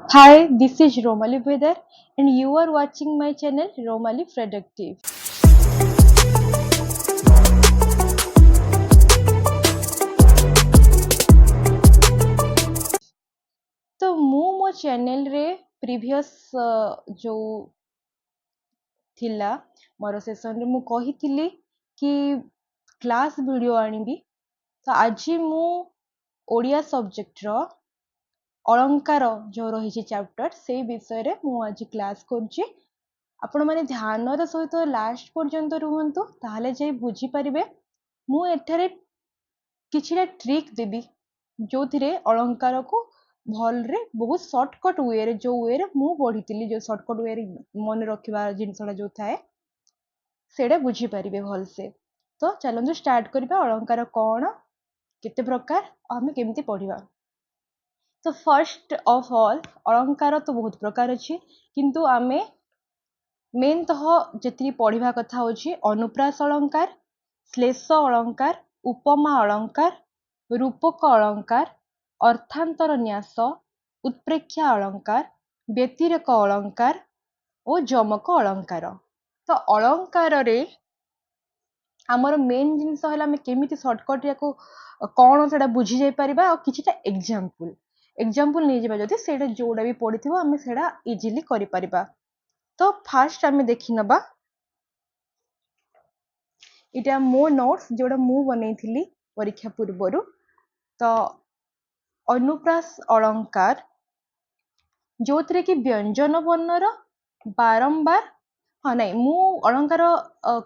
Hi, this is Romali Vedar, and you are watching my channel Romali Productive. तो मो channel रे previous जो थिला मोर सेशन रे मु कहिथिली कि क्लास वीडियो आनिबी तो आज मु ओडिया सब्जेक्ट रो अलंकार जो रही चैप्टर से विषय रे मु आज क्लास करूची आपण माने ध्यान र सहित लास्ट पर्यंत रुहंतु ताहले जे बुझी परिबे मु एठारे किछिटा ट्रिक देबी जो थिरे अलंकार को भल रे बहुत शॉर्टकट वे रे जो वे रे मु पढितिली जो शॉर्टकट वे रे मन रखिबा जिनसडा जो थाए सेडा बुझी परिबे भल से तो चलंतु स्टार्ट करबा अलंकार कोन केते प्रकार हमें केमती पढिबा तो फर्स्ट ऑफ ऑल अलंकार तो बहुत प्रकार अछि किंतु आमे मेन तह जेति पढिबा कथा होछि अनुप्रास अलंकार श्लेष अलंकार उपमा अलंकार रूपक अलंकार अर्थांतर न्यास उत्प्रेक्षा अलंकार व्यतिरेक अलंकार और जमक अलंकार तो अलंकार रे आमर मेन जिनस है आम केमी सर्टकट या कौन से बुझी जाई परिबा और किछिटा एग्जांपल नहीं जिबा जदि सेटा जोड़ा भी पड़िथिबो आमे सेटा इजीली करि परिबा तो फास्ट आमे देखि नबा इटा मो नोट्स जोड़ा मु बनेइथिली परीक्षा पूर्वरु तो अनुप्रास अलंकार जो थे कि व्यंजन वर्णर बारंबार हाँ नहीं मु अलंकार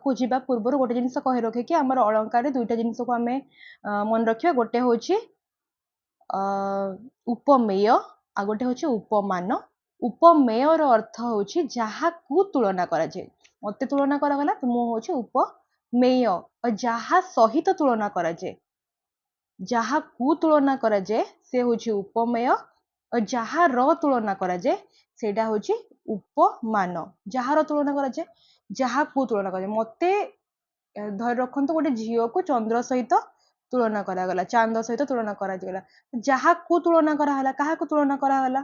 को जीवा पूर्व गोटे जिनस कहि रखे कि आमर अलंकार दुईटा जिनस को आमे मन रखिया गोटे होची उपमेय आ गोटे होची उपमान उपमेय रो अर्थ होची जहा को तुलना करा जाय मते तुलना करा गला तो मु होची उपमेय और जहा सहित तुलना करा जाय जहा को तुलना करा जाय से होची उपमेय और जहा रो तुलना करा जाय सेटा होची उपमान जहार तुलना करा जाय जहा को तुलना करा जाय मते धर रखंतु गोटे झियो को चंद्र सहित तुलना करा गला चांद सहित तुलना करा गला जहा को तुलना करा हला काहा को तुलना करा हला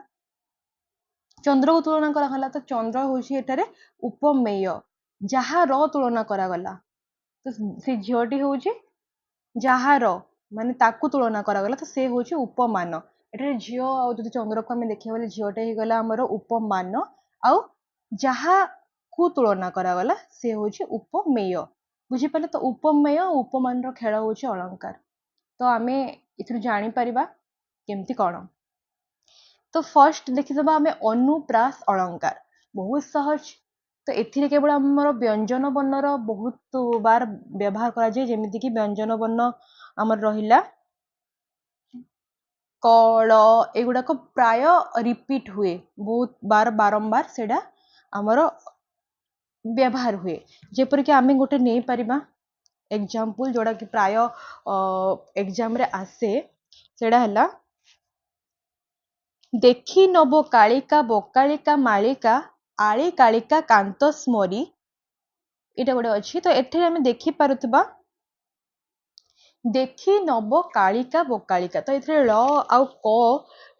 चंद्र को तुलना करा हला तो चंद्र होची एटारे उपमेय जहा रो तुलना करा गला तो से झियोटी होची जहार माने ताकू तुलना करा गला तो से होची उपमान एटारे झियो आ जदि चंद्र को हमें देखिया बोले झियोटे हे गला हमर उपमान आ जहा को तुलना करा गला से होची उपमेय बुझी पाले तो उपमेय और उपमान रो खेल होची अलंकार तो आमे इथु जानि परिबा केमती कोन तो फर्स्ट देखिदबा आमे अनुप्रास अलंकार बहुत सहज तो एथिरे केवल हमर व्यंजन वर्णर बहुत बार व्यवहार करा जाय जेमिति कि व्यंजन वर्ण हमर रहिला कळ एगुडा को प्राय रिपीट हुए बहुत बार बारंबार सेडा हमर व्यवहार हुए जेपर कि आमे गोटे नै परिबा एग्जांपल जोड़ा कि प्राय एग्जाम रे आसे सेडा हला देखी नबो कालिका बोकालिका मालिका आली कालिका कांत स्मरी इटा गोटे अछि तो एथे आमे देखि पारुतबा देखी नबो कालिका बोकालिका तो एथे ल आ क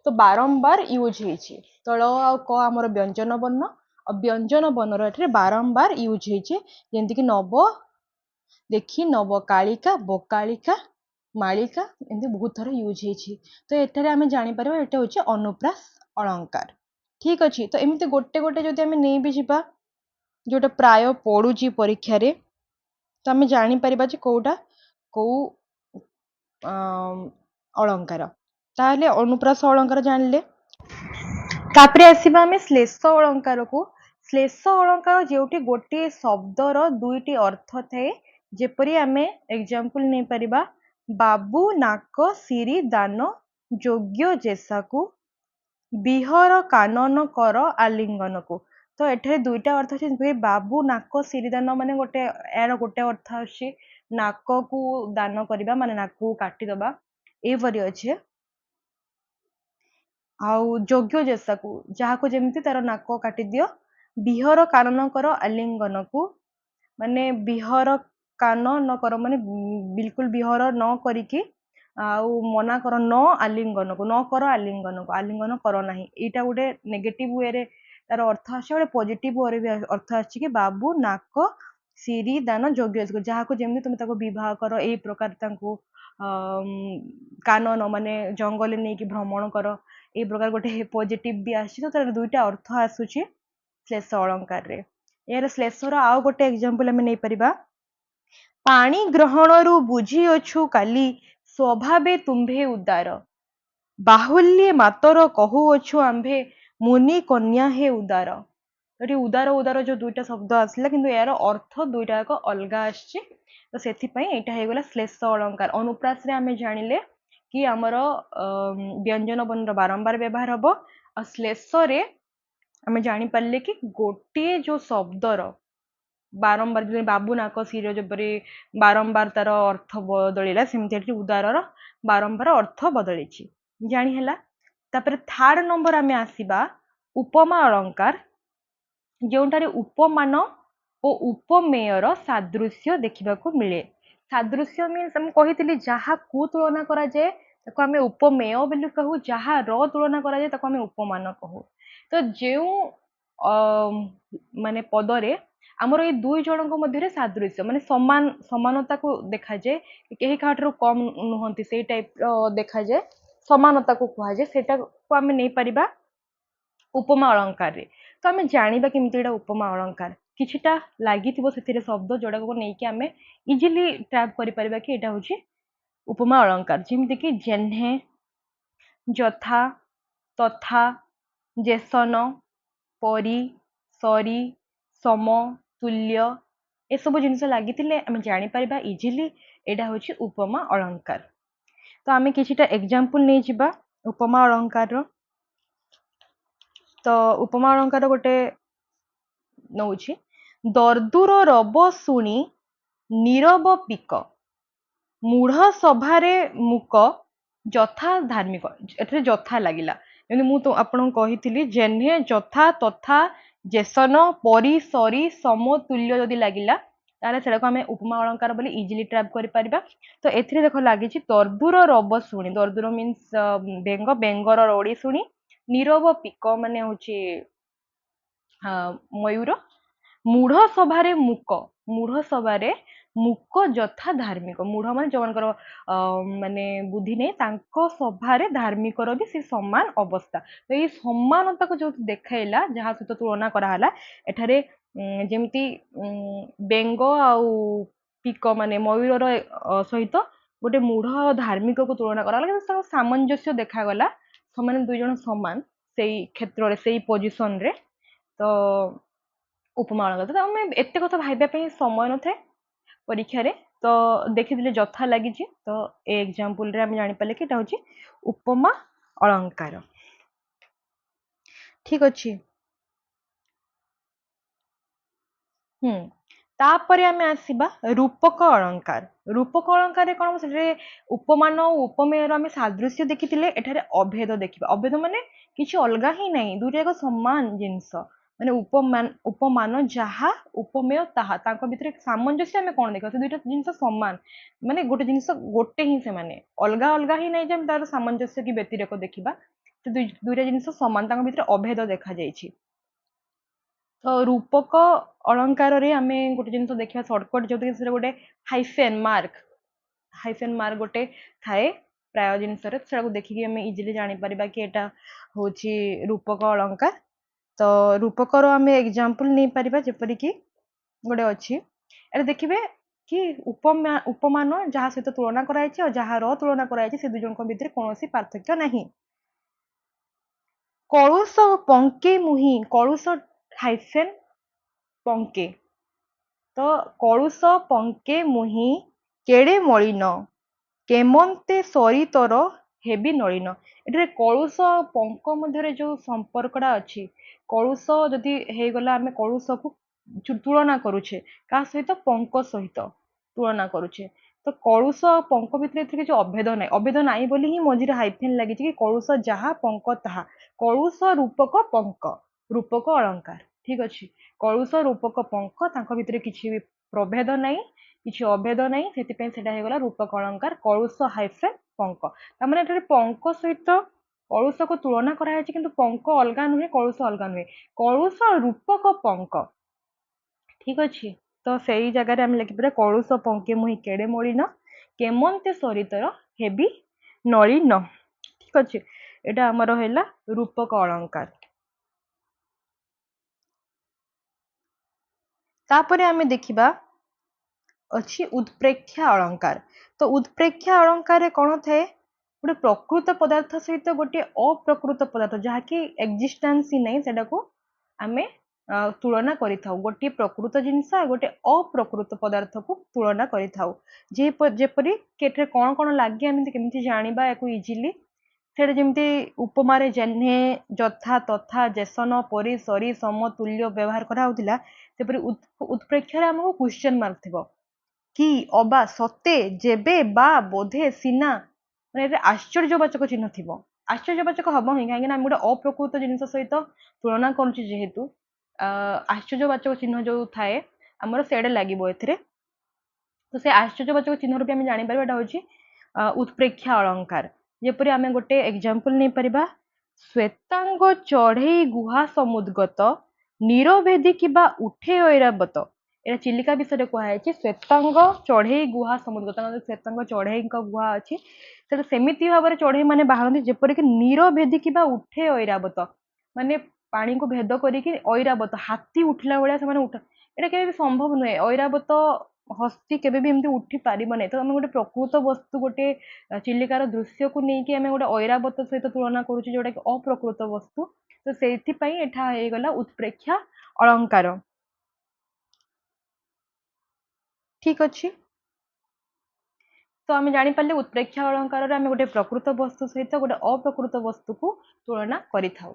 तो बारंबार यूज हेछि तो ल आ क हमर व्यंजन वर्ण और व्यंजन वर्ण एथे बारंबार यूज हेछि जेंति कि नबो देखी नबो कालिका बोकालिका मालिका एमती बहुत थर यूज हेछि तो एठारे आमे जानि परबा एटा होछि अनुप्रास अलंकार ठीक अछि तो एमती गोटे गोटे जदि आमे नै भी जिबा जोटा प्राय पडुची परीक्षा रे तो आमे जानि परबा जे कोउटा को अलंकार ताहले अनुप्रास अलंकार जानले तापरे आसीबा आमे श्लेष अलंकार को श्लेष अलंकार जेउटी गोटे शब्दर दुईटी अर्थ थाए जेपरी आमे एग्जांपल नै परिबा बाबू नाक सिरी दान योग्य जेसाकू बिहर कानन कर आलिंगन को तो एठे दुईटा अर्थ अछि बाबू नाक सिरी दान माने गोटे यार गोटे अर्थ अछि नाक को दान करिबा माने नाक को काटी दबा एवरी अछि आउ योग्य जेसाकू जहाको जेमती तार नाक काटी दियो बिहर कानन कर आलिंगन को माने बिहर कान न कर माने बिल्कुल बिहर न करिकी आउ मना कर न आलिंगन को न कर आलिंगन को आलिंगन कर ना यहाँ गोटे नेगेटिव वे रे तार अर्थ आसे गोटे पॉजिटिव वे रे अर्थ आछि कि बाबू नाक सिरी दान जोग्य जहाँ को जमी तुम विवाह कर यही प्रकार कानन माने जंगल नहीं कि भ्रमण कर यही प्रकार गोटे पॉजिटिव भी आछि तो तार दुईटा अर्थ आसुछि श्लेष अलंकार रे यार श्लेषर आउ गोटे एग्जांपल आमे नै परिबा पानी ग्रहणरू बुझी अछु काली स्वभावे तुम्भे उदार बाहुल्ये मातर कहुअछु आम्भे मुनि कन्या हे उदार तो उदार उदार जो दुईटा शब्द आसला किंतु यार अर्थ दुईटा एक अलगा आछि तो सेथिपई एटा हे गला श्लेष अलंकार अनुप्रास रे आमे जानिले कि हमर व्यंजन वर्णर बारंबार व्यवहार हबो आ श्लेष रे आमे जानि पारले कि गोटे जो शब्दर बारंबार जो बाबू नाक सिर जपरी बारंबार तार अर्थ बदलिला सेमती उदारर बारंबार अर्थ बदली जानी है तापर थर्ड नंबर आमे आसीबा उपमा अलंकार जोंटारे उपमान और उपमेयर सादृश्य देखा मिले सादृश्य मीन्स हम कही जहाँ को तुलना करा जाए ताको आमे उपमेय बोली कहू जहाँ र तुलना करा जाए ताको आमे उपमान कहू तो जो माने पदरे आमर ये दुई जन मध्य सादृश्य माने समान समानता को देखा जाए कहीं क्या कम नुहति से टाइप देखा जाए समानता को कह जाए सेटा को आमे नहीं परिबा उपमा अलंकार रे तो आमे जानिबा केमती एटा उपमा अलंकार किछिटा लागिथिबो सेथिरे शब्द जोडा को नेकी आमे इजीली ट्रैप करि परिबा कि एटा होछि उपमा अलंकार जेमति कि जेन्हे जथा तथा जेसन परी सरी सम तुल्य ए सब जिनिस लागिथिले आमे जानि परिबा इजीली एटा होछि उपमा अलंकार तो आमे किछिटा एग्जांपल नै जिबा उपमा अलंकार रो तो उपमा अलंकार गोटे नौछि दर्दुर रब शुणी नीरव पिक मूढ़ सभारे मुक जथा धार्मिक एथे जथा लागिला एमि मु तो आपन कहिथिली जेन्हे जथा तथा जेसन परी सरी समतुल्य जदि लागिला ताले सेडा को हमें उपमा अलंकार बोली इजीली ट्रैप करि परिबा तो एथिरे देखो लागिछि दर्दुर रब शुणी दर्दुर मीन्स बेंग बेंगर रडी शुणी नीरव पिक माने होछि मयूर मूढ़ सभारे मुक जथा धार्मिक मूढ़ मान जो माने बुद्धि नहीं तांको सभारे धार्मिक भी से समान अवस्था तो ये समानता को जो देखाइला जहाँ सहित तुलना कराला एठारे जेमती बेंग आउ पिक माने मयूर सहित गोटे मूढ़ धार्मिक को तुलना कराला सामंजस्य देखागला समान दुई जन समान से क्षेत्र से पोजिशन रे तो उपमा अलंकार तो आम एत कथा भाई समय न था परीक्षा रे तो देखी जथा लगी तो ए एग्जांपल रे हम जानि पाले कि हूँ उपमा अलंकार ठीक अच्छे तापरे आमे आसीबा रूपक अलंकार कौन से उपमान और उपमेयर आमे सादृश्य देखिथिले एठारे अभेद देखिबा अभेद माने किछि अलगा ही नहीं दुइटा एक समान जिंस माने उपमान जहा उपमेय ताहा तांको भितरे सामंजस्य आमे कोन देखा से दुइटा जिंस समान माने गोटे जिंस गोटे ही से माने अलगा अलगा ही नहीं जे तार सामंजस्य की व्यतिरेक देखिबा तो दुइटा जिंस समान तांको भितरे अभेद देखा जायछि तो रूपक अलंकार रे आमे गोटे जिनिस देखिबा शॉर्टकट जो गोटे हाइफेन मार्क गोटे थाए प्राय जिनिस रे सेटा को देखिकी आमे इजीली जानि परिबा कि एटा होची रूपक अलंकार तो रूपकर आमे एग्जांपल नै परिबा जेपरि कि गोटे अछि एटा देखिबे कि उपमान जहाँ सहित तुलना कराइछि और जहाँ र तुलना कराइछि से दुई जनक भितर कोनोसी पार्थक्य नाही कलुष पंके मुही कलुष हाइफेन पंके तो कलुष पंके मुही केड़े मलिन केमंते सरितर हेबी नलिन एठारे कलुष पंक मध्य जो संपर्कटा अच्छी कलुष जदि हे गला आमे कलुष को तुलना करूछे का सहित पंक सहित तुलना करूछे तो कलुष पंक भितर किसी अभेद नाई बोली ही मझिरे हाइफेन लगी कि कलुष जहा पंक ताहा कलुष रूपक पंक रूपक अलंकार ठीक अच्छे कलुष रूपक पंक तांको भितर किसी भी प्रभेद नाई किसी अभेद नाई सेतिपई सेटा हे गला रूपक अलंकार कलुष हाइफेन ପଙ୍କ। ତାମାନେ ଏଠାରେ ପଙ୍କ ସହିତ କଳୁଷକୁ ତୁଳନା କରାଯାଇଛି, କିନ୍ତୁ ପଙ୍କ ଅଲଗା ନୁହେଁ, କଳୁଷ ଅଲଗା ନୁହେଁ। କଳୁଷ ରୂପକ ପଙ୍କ। ଠିକ ଅଛି, ତ ସେଇ ଜାଗାରେ ଆମେ ଲେଖିପାରିବା କଳୁଷ ପଙ୍କେ ମୁହିଁ କେଡେ ମଳିନ, କେମନ୍ତେ ସରିତର ହେବି ନଳିନ। ଠିକ ଅଛି, ଏଇଟା ଆମର ହେଲା ରୂପକ ଅଳଙ୍କାର। ତାପରେ ଆମେ ଦେଖିବା ଅଛି ଉତ୍ପ୍ରେକ୍ଷା ଅଳଙ୍କାର। ତ ଉତ୍ପ୍ରେକ୍ଷା ଅଳଙ୍କାରରେ କ'ଣ ଥାଏ, ଗୋଟେ ପ୍ରକୃତ ପଦାର୍ଥ ସହିତ ଗୋଟେ ଅପ୍ରକୃତ ପଦାର୍ଥ ଯାହାକି ଏକ୍ଜିଷ୍ଟାନ୍ସ ହିଁ ନାହିଁ ସେଟାକୁ ଆମେ ତୁଳନା କରିଥାଉ। ଗୋଟିଏ ପ୍ରକୃତ ଜିନିଷ ଆଉ ଗୋଟେ ଅପ୍ରକୃତ ପଦାର୍ଥକୁ ତୁଳନା କରିଥାଉ। ଯେପରି ଏଠାରେ କ'ଣ କ'ଣ ଲାଗେ ଆମେ କେମିତି ଜାଣିବା ୟାକୁ ଇଜିଲି, ସେଟା ଯେମିତି ଉପମାରେ ଯେହ୍ନେ ଯଥା ତଥା ଯେସନ ପରି ସରି ସମତୁଲ୍ୟ ବ୍ୟବହାର କରାହଉଥିଲା, ସେପରି ଉତ୍ପ୍ରେକ୍ଷାରେ ଆମକୁ କ୍ୱେଶ୍ଚନ ମାର୍କ ଥିବ, କି ଅବା ସତେ ଯେବେ ବା ବୋଧେ ସିନା, ମାନେ ଏଠାରେ ଆଶ୍ଚର୍ଯ୍ୟବାଚକ ଚିହ୍ନ ଥିବ। ଆଶ୍ଚର୍ଯ୍ୟବାଚକ ହବ ହିଁ, କାହିଁକି ନା ଆମେ ଗୋଟେ ଅପ୍ରକୃତ ଜିନିଷ ସହିତ ତୁଳନା କରୁଛୁ ଯେହେତୁ ଆଶ୍ଚର୍ଯ୍ୟବାଚକ ଚିହ୍ନ ଯୋଉ ଥାଏ ଆମର ସେଇଟା ଲାଗିବ ଏଥିରେ। ତ ସେ ଆଶ୍ଚର୍ଯ୍ୟବାଚକ ଚିହ୍ନରୁ ବି ଆମେ ଜାଣିପାରିବା ଏଟା ହଉଛି ଉତ୍ପ୍ରେକ୍ଷା ଅଳଙ୍କାର। ଯେପରି ଆମେ ଗୋଟେ ଏକ୍ଜାମ୍ପଲ ନେଇପାରିବା, ଶ୍ଵେତାଙ୍ଗ ଚଢେଇ ଗୁହା ସମୁଦ୍ଗତ ନିରଭେଦି କିମ୍ବା ଉଠେ ଐରାବତ। ଏଇଟା ଚିଲିକା ବିଷୟରେ କୁହାଯାଇଛି। ଶ୍ଵେତାଙ୍ଗ ଚଢେଇ ଗୁହା ସମୁଦ୍ଗତ, ଶ୍ଵେତାଙ୍ଗ ଚଢେଇଙ୍କ ଗୁହା ଅଛି, ସେଟା ସେମିତି ଭାବରେ ଚଢେଇ ମାନେ ବାହାରନ୍ତି ଯେପରିକି ନିରଭେଦି କିମ୍ବା ଉଠେ ଐରାବତ, ମାନେ ପାଣିକୁ ଭେଦ କରିକି ଐରାବତ ହାତୀ ଉଠିଲା ଭଳିଆ ସେମାନେ ଏଇଟା କେବେ ବି ସମ୍ଭବ ନୁହେଁ। ଐରାବତ ହସ୍ତି କେବେ ବି ଏମିତି ଉଠି ପାରିବ ନାହିଁ। ତ ଆମେ ଗୋଟେ ପ୍ରକୃତ ବସ୍ତୁ, ଗୋଟେ ଚିଲିକାର ଦୃଶ୍ୟକୁ ନେଇକି ଆମେ ଗୋଟେ ଐରାବତ ସହିତ ତୁଳନା କରୁଛୁ ଯୋଉଟା କି ଅପ୍ରକୃତ ବସ୍ତୁ। ତ ସେଇଥିପାଇଁ ଏଠା ହେଇଗଲା ଉତ୍ପ୍ରେକ୍ଷା ଅଳଙ୍କାର। ଠିକ ଅଛି, ତ ଆମେ ଜାଣିପାରିଲେ ଉତ୍ପ୍ରେକ୍ଷା ଅଳଙ୍କାରରେ ଆମେ ଗୋଟେ ପ୍ରକୃତ ବସ୍ତୁ ସହିତ ଗୋଟେ ଅପ୍ରକୃତ ବସ୍ତୁକୁ ତୁଳନା କରିଥାଉ।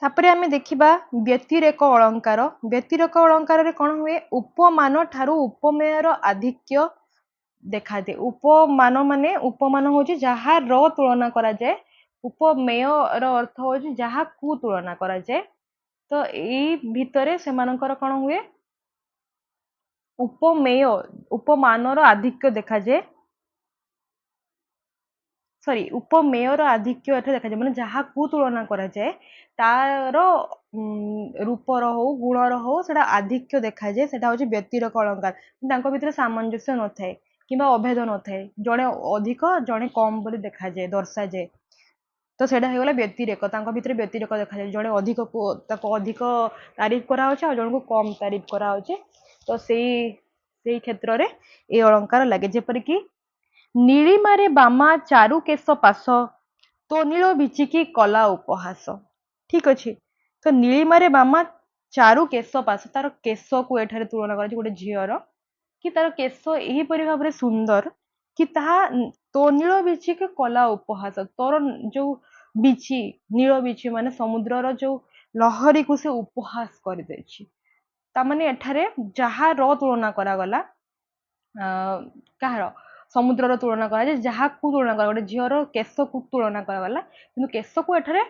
ତାପରେ ଆମେ ଦେଖିବା ବ୍ୟତିରେକ ଅଳଙ୍କାର। ବ୍ୟତିରେକ ଅଳଙ୍କାରରେ କ'ଣ ହୁଏ, ଉପମାନ ଠାରୁ ଉପମେୟର ଆଧିକ୍ୟ ଦେଖାଯାଏ। ଉପମାନ ମାନେ, ଉପମାନ ହଉଛି ଯାହାର ତୁଳନା କରାଯାଏ, ଉପମେୟର ଅର୍ଥ ହଉଛି ଯାହାକୁ ତୁଳନା କରାଯାଏ। ତ ଏଇ ଭିତରେ ସେମାନଙ୍କର କ'ଣ ହୁଏ, ଉପମେୟ ଉପମାନର ଆଧିକ୍ୟ ଦେଖାଯାଏ, ଉପମେୟର ଆଧିକ୍ୟ ଏଠାରେ ଦେଖାଯାଏ, ମାନେ ଯାହାକୁ ତୁଳନା କରାଯାଏ ତାର ରୂପର ହଉ ଗୁଣର ହଉ ସେଟା ଆଧିକ୍ୟ ଦେଖାଯାଏ, ସେଟା ହଉଛି ବ୍ୟତିରେକ ଅଳଙ୍କାର। ତାଙ୍କ ଭିତରେ ସାମଞ୍ଜସ୍ୟ ନଥାଏ କିମ୍ବା ଅଭେଦ ନଥାଏ, ଜଣେ ଅଧିକ ଜଣେ କମ ବୋଲି ଦେଖାଯାଏ, ଦର୍ଶାଯାଏ। ତ ସେଇଟା ହେଇଗଲା ବ୍ୟତିରେକ, ତାଙ୍କ ଭିତରେ ବ୍ୟତିରେକ ଦେଖାଯାଏ, ଜଣେ ଅଧିକକୁ ତାକୁ ଅଧିକ ତାରିଫ କରାହଉଛି ଆଉ ଜଣକୁ କମ ତାରିଫ କରାହଉଛି। ତ ସେଇ କ୍ଷେତ୍ରରେ ଏଇ ଅଳଙ୍କାର ଲାଗେ। ଯେପରିକି ନୀଳିମାରେ ବାମା ଚାରୁ କେଶ ପାଶ, ତୋ ନୀଳ ବିଚିକି କଲା ଉପହାସ। ଠିକ ଅଛି, ତ ନୀଳିମାରେ ବାମା ଚାରୁ କେଶ ପାଶ, ତାର କେଶକୁ ଏଠାରେ ତୁଳନା କରାଯାଇଛି ଗୋଟେ ଝିଅର, କି ତାର କେଶ ଏହିପରି ଭାବରେ ସୁନ୍ଦର କି ତାହା ତୋ ନୀଳ ବିଚିକି କଲା ଉପହାସ, ତୋର ଯୋଉ ବିଚି, ନୀଳ ବିଚି ମାନେ ସମୁଦ୍ରର ଯୋଉ ଲହରୀକୁ ସେ ଉପହାସ କରିଦେଇଛି। ତାମାନେ ଏଠାରେ ଯାହାର ତୁଳନା କରାଗଲା, କାହାର, ସମୁଦ୍ରର ତୁଳନା କରାଯାଏ, ଯାହାକୁ ତୁଳନା କରା, ଗୋଟେ ଝିଅର କେଶକୁ ତୁଳନା କରାଗଲା, କିନ୍ତୁ କେଶକୁ ଏଠାରେ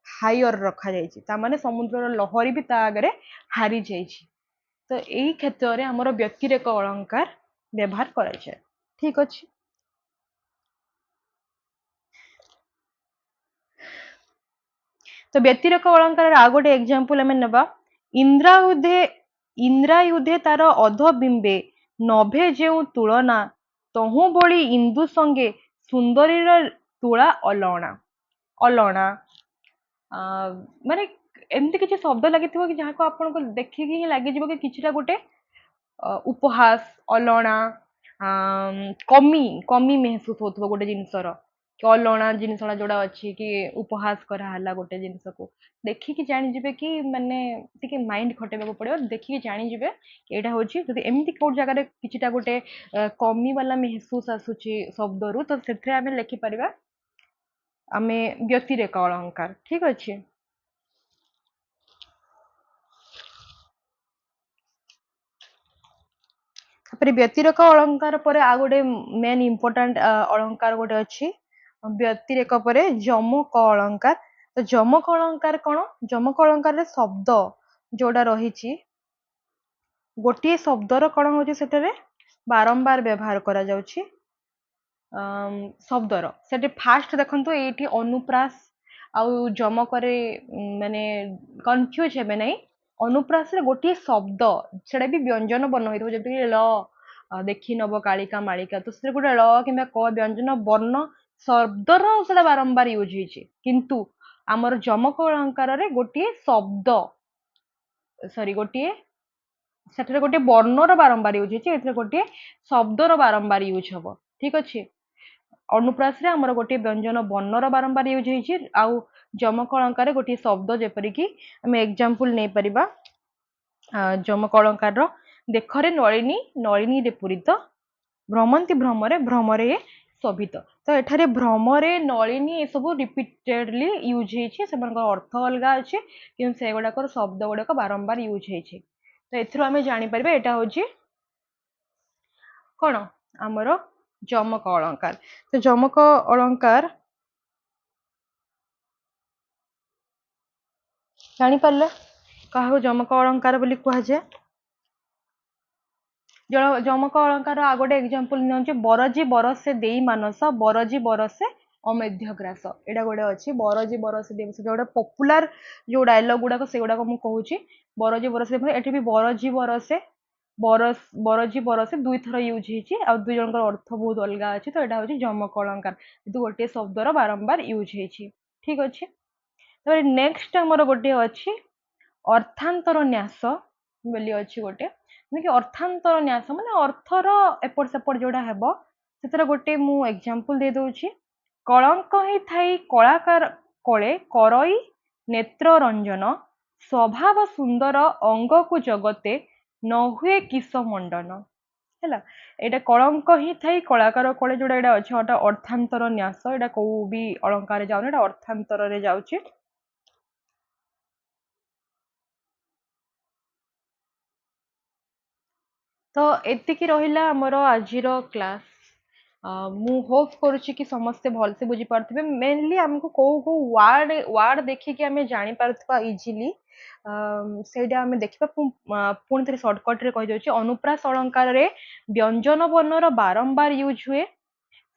ହାୟର ରଖାଯାଇଛି, ତାମାନେ ସମୁଦ୍ରର ଲହରୀ ବି ତା ଆଗରେ ହାରି ଯାଇଛି। ତ ଏଇ କ୍ଷେତ୍ରରେ ଆମର ବ୍ୟତିରେକ ଅଳଙ୍କାର ବ୍ୟବହାର କରାଯାଏ। ଠିକ ଅଛି, ତ ବ୍ୟତିରେକ ଅଳଙ୍କାରର ଆଉ ଗୋଟେ ଏକ୍ଜାମ୍ପଲ ଆମେ ନେବା, ଇନ୍ଦ୍ରାୟୁଧେ ତାର ଅଧବିମ୍ବେ ନଭେ ଯେଉଁ ତୁଳନା, ତହୁଁ ବଳି ଇନ୍ଦୁ ସଙ୍ଗେ ସୁନ୍ଦରୀର ତୁଳା ଅଲଣା। ଅଲଣା ମାନେ ଏମିତି କିଛି ଶବ୍ଦ ଲାଗିଥିବ କି ଯାହାକୁ ଆପଣଙ୍କୁ ଦେଖିକି ହିଁ ଲାଗିଯିବ କି କିଛିଟା ଗୋଟେ ଉପହାସ, ଅଲଣା, କମି କମି ମେହସୁସ ହଉଥିବ ଗୋଟେ ଜିନିଷର, କି ଅଲଣା ଜିନିଷଟା ଯୋଉଟା ଅଛି କି ଉପହାସ କରାହେଲା ଗୋଟେ ଜିନିଷକୁ, ଦେଖିକି ଜାଣିଯିବେ କି, ମାନେ ଟିକେ ମାଇଣ୍ଡ ଖଟେଇବାକୁ ପଡିବ, ଦେଖିକି ଜାଣିଯିବେ ଏଇଟା ହଉଛି, ଯଦି ଏମିତି କୋଉ ଜାଗାରେ କିଛିଟା ଗୋଟେ କମି ବାଲା ମେହସୁସ ଆସୁଛି ଶବ୍ଦରୁ, ତ ସେଥିରେ ଆମେ ଲେଖିପାରିବା ଆମେ ବ୍ୟତିରେକ ଅଳଙ୍କାର। ଠିକ ଅଛି, ତାପରେ ବ୍ୟତିରେକ ଅଳଙ୍କାର ପରେ ଆଉ ଗୋଟେ ମେନ୍ ଇମ୍ପୋର୍ଟାଣ୍ଟ ଅଳଙ୍କାର ଗୋଟେ ଅଛି ବ୍ୟତିରେକ ପରେ, ଯମକ ଅଳଙ୍କାର। ତ ଯମକ ଅଳଙ୍କାର କ'ଣ, ଯମକ ଅଳଙ୍କାରରେ ଶବ୍ଦ ଯୋଉଟା ରହିଛି गोटे शब्दर कौन हो बारंबार व्यवहार करा जाउछि शब्दर से फास्ट देखो ये अनुप्रास आउ जमकरे माने कन्फ्यूज हे नहीं अनुप्रास रे गोटे शब्द सेटा भी व्यंजन वर्ण होइतो जति ल देखि नब कालिका मालिका तो से गोटे ल कि क व्यंजन वर्ण शब्दर सेटा बारंबार यूज होइछि किंतु आमर जमक अलंकार रे गोटे शब्द सॉरी गोटे सेठारे गोटे वर्णर बारंबार यूज होइछि एथिरे गोटे शब्दर बारंबार यूज हबो ठीक अछि अनुप्रास रे हमर गोटे व्यंजन वर्णर बारंबार यूज होइछि आउ जमक अलंकार गोटे शब्द जेपरि कि हम एग्जांपल नै परिबा जमक अलंकार रो देखरे नलिनी नलिनी रे पूरित भ्रमंती भ्रमरे भ्रमरे शोभित तो एठारे भ्रमरे नलिनी ए सब रिपीटेडली यूज होइछि सेमानकर अर्थ अलगा अछि किंतु से गुडाकर शब्द गुडाक बारंबार यूज होइछि तो एथिरो आमे जानि परिबे एटा होछि कोन हमर जमक अलंकार तो जमक अलंकार जानि परले काहु जमक अलंकार बोली कुहा जे जमक अलंकार आ गोटे एग्जांपल नउचे बरजी बरसे देई मानस बरजी बरसे अमेध्य ग्रास एटा गोटे अछि बरजी बरसे देई से गोटे पॉपुलर जो डायलॉग गुडा से गुडा मु कहूची बरजी बरसे एठी भी बरजी बरसे बरजी बरसे दुई थर यूज होइछि आ दुई जनकर अर्थ बहुत अलगा अछि तो एटा होछि जमक अलंकार किंतु गोटे शब्दर बारंबार यूज होइछि ठीक अछि तो नेक्स्ट हमर गोटे अछि अर्थांतर न्यास बोली अछि गोटे कि अर्थांतर न्यास माने अर्थर एपट सेपट जोड़ा हेबो सेतरा गोटे मु एग्जांपल दे दउछि कलंक ही थाई कलाकार कले करई नेत्र रंजन स्वभाव सुंदर अंग को जगते न हुए किस मंडन हैला एटा कलंक ही थाई कलाकार कले जोड़ा एटा अछि ओटा अर्थांतर न्यास एटा को भी अलंकार जाउन एटा अर्थांतर रे जाउछि तो एतिकी रहिला हमर आजिर क्लास मु होप करुछि कि समस्ते भल से बुझी पारथिबे मेनली हमको को वर्ड वर्ड देखि कि हमें जानि पारथबा इजीली सेटा हमें देखिबा पुन थरे शॉर्टकट रे कहि दउछि अनुप्रास अलंकार रे व्यंजन वर्णर बारंबार यूज हुए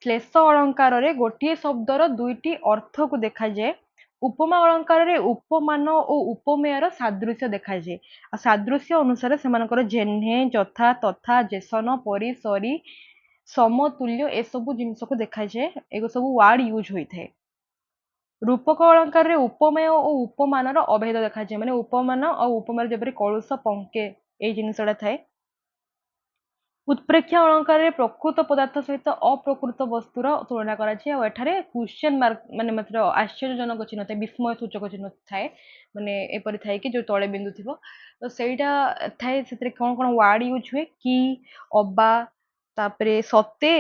श्लेष अलंकार रे गोटिए शब्दर दुईटी अर्थ को देखा जाए उपमा अलंकार रे उपमान और उपमेयर सादृश्य देखा जाए आ सादृश्य अनुसार सेमानकर जेन्हे जथा तथा जेसन परि सरी समतुल्य ए सब जिनिस को देखा जाए एगो सब वर्ड यूज होई थाए रूपक अलंकार रे उपमेय और उपमानर अभेद देखा जाए माने उपमान और उपमेय जेपरि कलुष पंके ए जिनिसटा थाए उत्प्रेक्ष अलंकार रे प्रकृत पदार्थ सहित अप्रकृत वस्तुर तुलना करा जाए और एठारे क्वेश्चन मार्क माने मात्र आश्चर्यजनक चिन्ह थाए विस्मय सूचक चिन्ह थाए माने एपरि थाए कि जो तळे बिंदु थिबो तो सेटा थाए सेतरे कोन कोन वर्ड यूज हुए कि अबा तापरे सते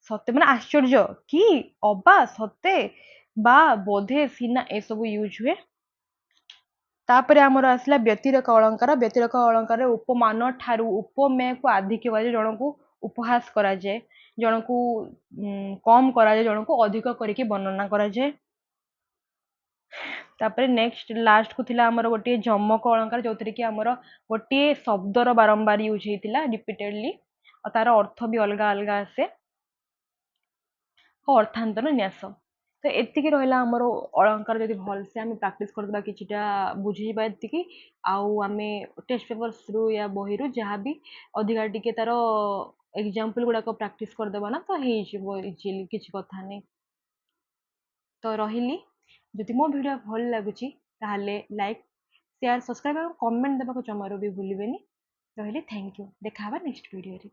सते माने आश्चर्य कि अबा सते बा बोधे सिना ए सब यूज हुए तापरे आमर आसला व्यतिरेक अलंकार उपमान ठारू उपमेय को आधिक्य कराए जनकू उपहास करा जाए जनकू कम करा जाए जनकू अधिक करके वर्णना करा जाए तापरे नेक्स्ट लास्ट को थिला हमर गोटे जमक अलंकार जोतरे कि हमर गोटे शब्दर बारंबार यूज हेतिला रिपीटेडली और तार अर्थ भी अलग अलग आसे अर्थांतर न्यास तो एतिकी रहिला हमर अलंकार जदि भल से आमे प्रैक्टिस करबा किछिटा बुझी जिबा एतिकी आउ आमे टेस्ट पेपर थ्रू या बही रु जहाँ भी अधिका टिके तार एग्जांपल गुडा को प्रैक्टिस कर देबा ना तो हे जिवो इजीली किछि कथा नै तो रहिली जदि मो वीडियो भल लागुची ताहले लाइक शेयर सब्सक्राइब और कमेंट देबा को जमारो भी भूलिबेनी रहिली थैंक यू देखा नेक्स्ट वीडियो रे।